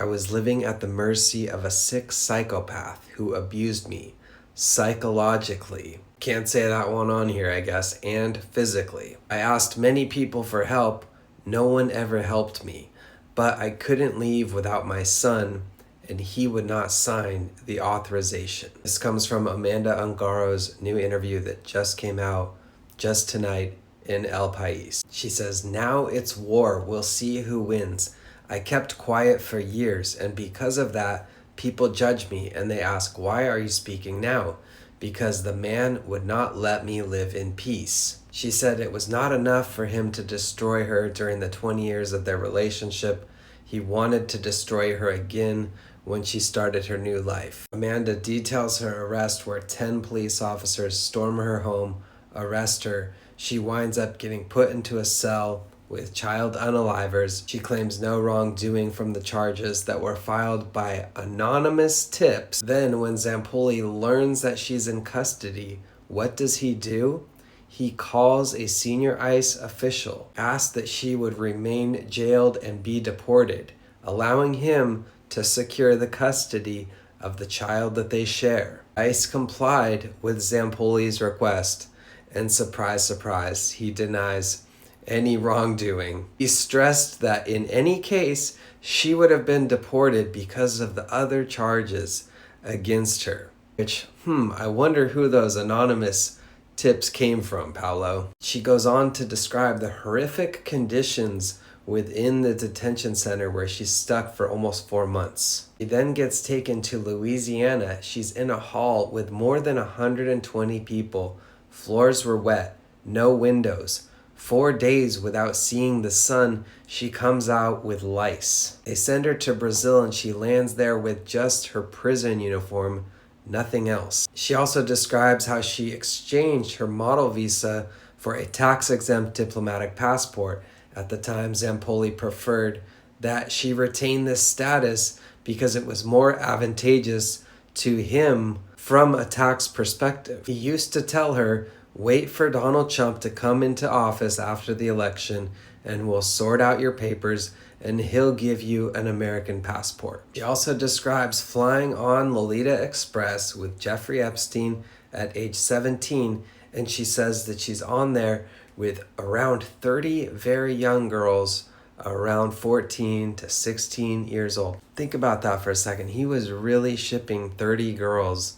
I was living at the mercy of a sick psychopath who abused me psychologically. Can't say that one on here, I guess, and physically. I asked many people for help. No one ever helped me, but I couldn't leave without my son, and he would not sign the authorization. This comes from Amanda Ungaro's new interview that just came out just tonight in El País. She says, "Now it's war. We'll see who wins. I kept quiet for years, and because of that, people judge me and they ask, why are you speaking now? Because the man would not let me live in peace." She said it was not enough for him to destroy her during the 20 years of their relationship. He wanted to destroy her again when she started her new life. Amanda details her arrest where 10 police officers storm her home, arrest her. She winds up getting put into a cell with child unalivers. She claims no wrongdoing from the charges that were filed by anonymous tips. Then when Zampoli learns that she's in custody, what does he do? He calls a senior ICE official, asks that she would remain jailed and be deported, allowing him to secure the custody of the child that they share. ICE complied with Zampoli's request, and surprise, surprise, he denies any wrongdoing. He stressed that in any case, she would have been deported because of the other charges against her. Which, I wonder who those anonymous tips came from, Paolo. She goes on to describe the horrific conditions within the detention center where she's stuck for almost 4 months. She then gets taken to Louisiana. She's in a hall with more than 120 people. Floors were wet, no windows. 4 days without seeing the sun, she comes out with lice. They send her to Brazil and she lands there with just her prison uniform, nothing else. She also describes how she exchanged her model visa for a tax-exempt diplomatic passport. At the time, Zampoli preferred that she retain this status because it was more advantageous to him from a tax perspective. He used to tell her, "Wait for Donald Trump to come into office after the election and we'll sort out your papers and he'll give you an American passport." She also describes flying on Lolita Express with Jeffrey Epstein at age 17, and she says that she's on there with around 30 very young girls, around 14 to 16 years old. Think about that for a second. He was really shipping 30 girls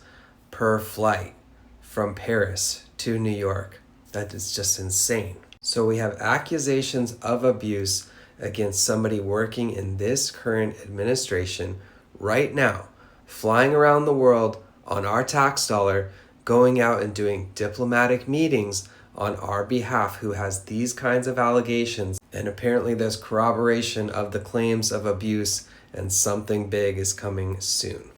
per flight from Paris to New York. That is just insane. So we have accusations of abuse against somebody working in this current administration right now, flying around the world on our tax dollar, going out and doing diplomatic meetings on our behalf, who has these kinds of allegations. And apparently there's corroboration of the claims of abuse, and something big is coming soon.